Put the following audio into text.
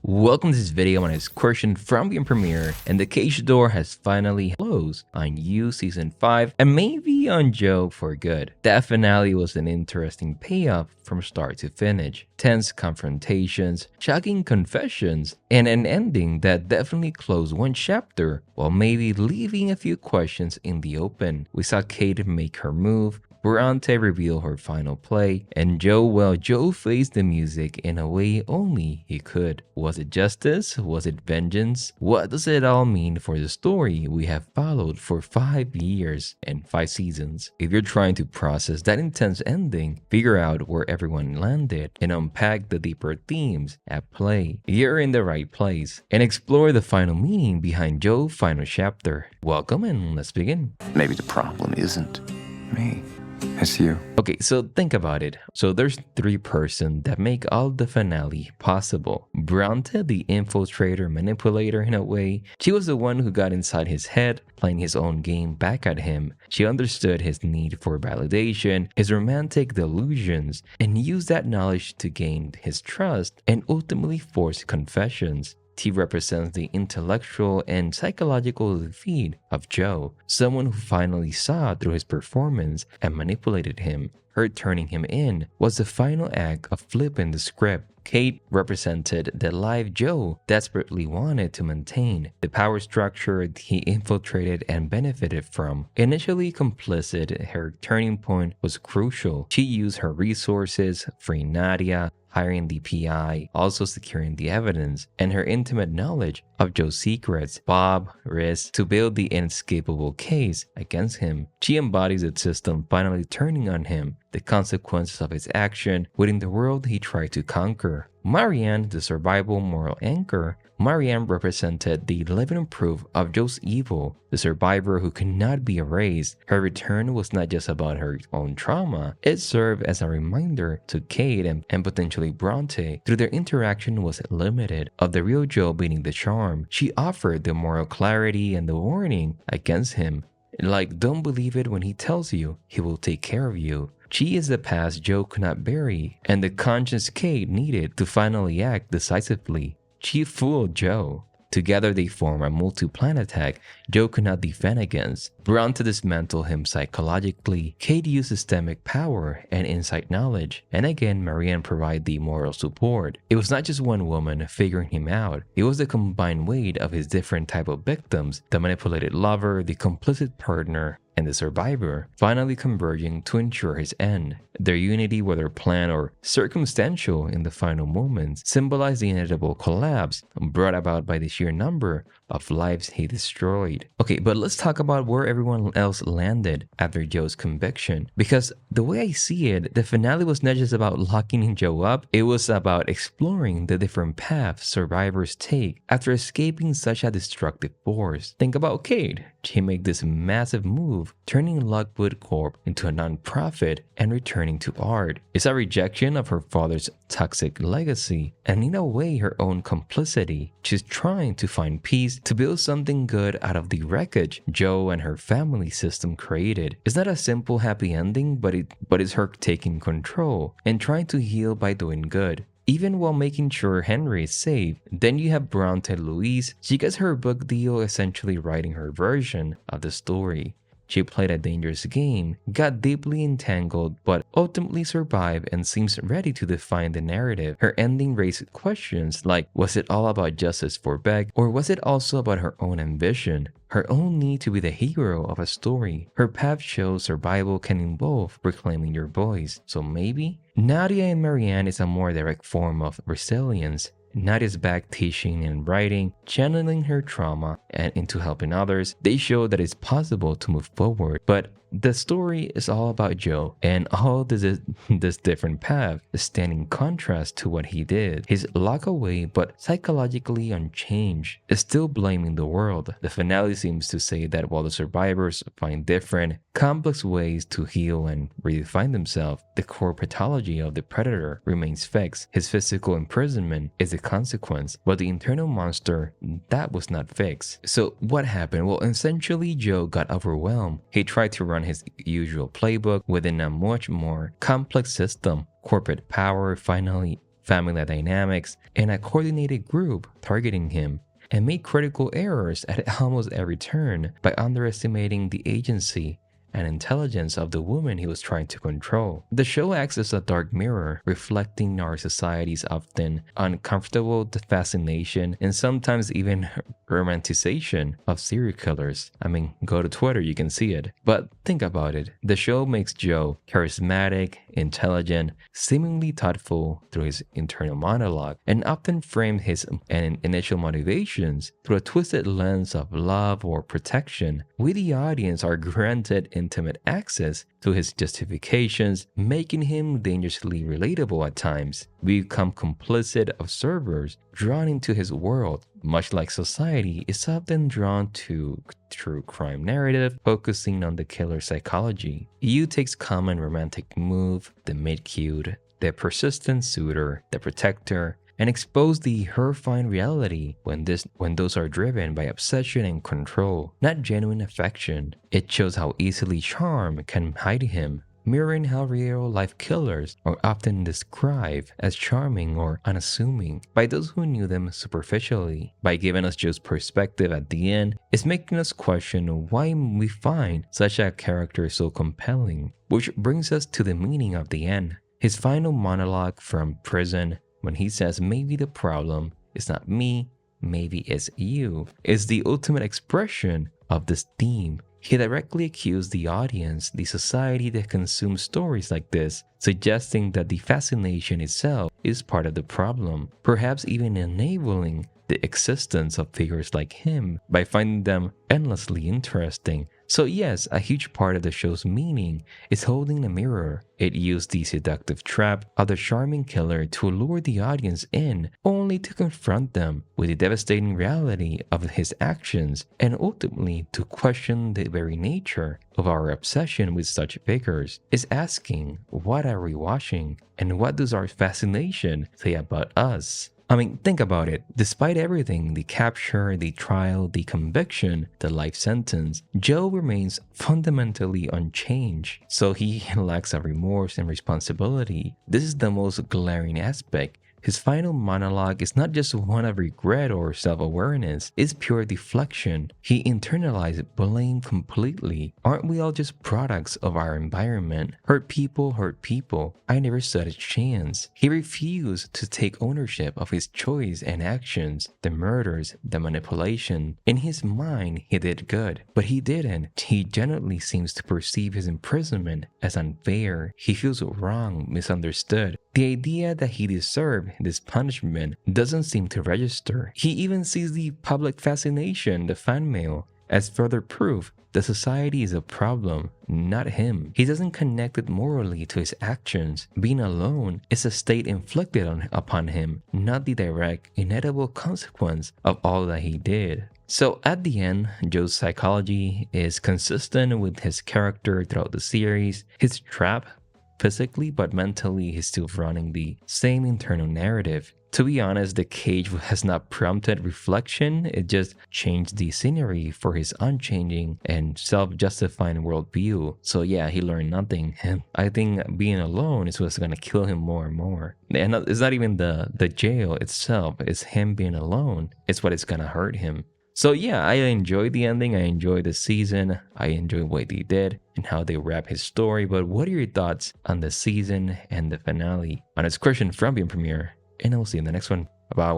Welcome to this video. My name is Christian from the premiere, and the cage door has finally closed on You Season 5 and maybe on Joe for good. That finale was an interesting payoff from start to finish. Tense confrontations, shocking confessions, and an ending that definitely closed one chapter while maybe leaving a few questions in the open. We saw Kate make her move, Bronte revealed her final play, and Joe faced the music in a way only he could. Was it justice? Was it vengeance? What does it all mean for the story we have followed for 5 years and 5 seasons? If you're trying to process that intense ending, figure out where everyone landed, and unpack the deeper themes at play, you're in the right place, and explore the final meaning behind Joe's final chapter. Welcome and let's begin. Maybe the problem isn't me. It's you. Okay, so think about it. So there's 3 persons that make all the finale possible. Bronte, the infiltrator manipulator in a way. She was the one who got inside his head, playing his own game back at him. She understood his need for validation, his romantic delusions, and used that knowledge to gain his trust and ultimately force confessions. He represents the intellectual and psychological defeat of Joe, someone who finally saw through his performance and manipulated him. Her turning him in was the final act of flipping the script. Kate represented the life Joe desperately wanted to maintain, the power structure he infiltrated and benefited from. Initially complicit, her turning point was crucial. She used her resources, freeing Nadia, hiring the PI, also securing the evidence, and her intimate knowledge of Joe's secrets, Bob, Riz, to build the inescapable case against him. She embodies the system finally turning on him, the consequences of his action within the world he tried to conquer. Marianne, the survival moral anchor. Marianne represented the living proof of Joe's evil, the survivor who could not be erased. Her return was not just about her own trauma, it served as a reminder to Kate and potentially Bronte, through their interaction was limited, of the real Joe being the charm. She offered the moral clarity and the warning against him. Like, don't believe it when he tells you he will take care of you. She is the past Joe could not bury, and the conscious Kate needed to finally act decisively. She fooled Joe. Together they form a multi-plan attack Joe could not defend against. Bronte dismantled him psychologically. Kate used systemic power and inside knowledge. And again, Marianne provided the moral support. It was not just one woman figuring him out. It was the combined weight of his different type of victims, the manipulated lover, the complicit partner, and the survivor, finally converging to ensure his end. Their unity, whether planned or circumstantial in the final moments, symbolized the inevitable collapse brought about by the sheer number of lives he destroyed. Okay, but let's talk about where everyone else landed after Joe's conviction. Because the way I see it, the finale was not just about locking Joe up, it was about exploring the different paths survivors take after escaping such a destructive force. Think about Kate. She made this massive move, turning Lockwood Corp into a non-profit and returning to art. It's a rejection of her father's toxic legacy, and in a way her own complicity. She's trying to find peace, to build something good out of the wreckage Joe and her family system created. It's not a simple happy ending, but it's her taking control and trying to heal by doing good, even while making sure Henry is safe. Then you have Bronte Louise. She gets her book deal, essentially writing her version of the story. She played a dangerous game, got deeply entangled, but ultimately survived and seems ready to define the narrative. Her ending raised questions like, was it all about justice for Beck, or was it also about her own ambition, her own need to be the hero of a story? Her path shows survival can involve reclaiming your voice. So maybe Nadia and Marianne is a more direct form of resilience. Nadia's back teaching and writing, channeling her trauma and into helping others. They show that it's possible to move forward. But the story is all about Joe, and all this different path stand in contrast to what he did. He's locked away but psychologically unchanged, is still blaming the world. The finale seems to say that while the survivors find different, complex ways to heal and redefine themselves, the core pathology of the predator remains fixed. His physical imprisonment is the consequence, but the internal monster, that was not fixed. So what happened? Well, essentially Joe got overwhelmed. He tried to run his usual playbook within a much more complex system. Corporate power finally family dynamics, and a coordinated group targeting him, and made critical errors at almost every turn by underestimating the agency and intelligence of the woman he was trying to control. The show acts as a dark mirror, reflecting our society's often uncomfortable fascination and sometimes even romanticization of serial killers. I mean, go to Twitter, you can see it. But think about it. The show makes Joe charismatic, intelligent, seemingly thoughtful through his internal monologue, and often framed his initial motivations through a twisted lens of love or protection. We, the audience, are granted intimate access to his justifications, making him dangerously relatable at times. We become complicit observers, drawn into his world, much like society is often drawn to true crime narrative, focusing on the killer's psychology. You takes common romantic move, the meet-cute, the persistent suitor, the protector, and expose the horrifying reality when those are driven by obsession and control, not genuine affection. It shows how easily charm can hide him, mirroring how real-life killers are often described as charming or unassuming by those who knew them superficially. By giving us Joe's perspective at the end, it's making us question why we find such a character so compelling, which brings us to the meaning of the end. His final monologue from prison, when he says maybe the problem is not me, maybe it's you, is the ultimate expression of this theme. He directly accused the audience, the society that consumes stories like this, suggesting that the fascination itself is part of the problem, perhaps even enabling the existence of figures like him by finding them endlessly interesting. So yes, a huge part of the show's meaning is holding a mirror. It used the seductive trap of the charming killer to lure the audience in, only to confront them with the devastating reality of his actions, and ultimately to question the very nature of our obsession with such figures. It's asking, what are we watching, and what does our fascination say about us? I mean, think about it. Despite everything, the capture, the trial, the conviction, the life sentence, Joe remains fundamentally unchanged. So he lacks a remorse and responsibility. This is the most glaring aspect. His final monologue is not just one of regret or self-awareness, it's pure deflection. He internalized blame completely. Aren't we all just products of our environment? Hurt people hurt people. I never stood a chance. He refused to take ownership of his choice and actions, the murders, the manipulation. In his mind, he did good, but he didn't. He genuinely seems to perceive his imprisonment as unfair. He feels wrong, misunderstood. The idea that he deserved this punishment doesn't seem to register. He even sees the public fascination, the fan mail, as further proof that society is a problem, not him. He doesn't connect it morally to his actions. Being alone is a state inflicted upon him, not the direct, inevitable consequence of all that he did. So at the end, Joe's psychology is consistent with his character throughout the series. His trap, physically but mentally, he's still running the same internal narrative. To be honest, the cage has not prompted reflection, it just changed the scenery for his unchanging and self-justifying worldview. So yeah, he learned nothing. And I think being alone is what's gonna kill him more and more. And it's not even the jail itself, it's him being alone. It's what is gonna hurt him. So yeah, I enjoyed the ending, I enjoyed the season, I enjoyed what they did and how they wrap his story. But what are your thoughts on the season and the finale? On its question from being premiere, and I will see you in the next one. Bye-bye.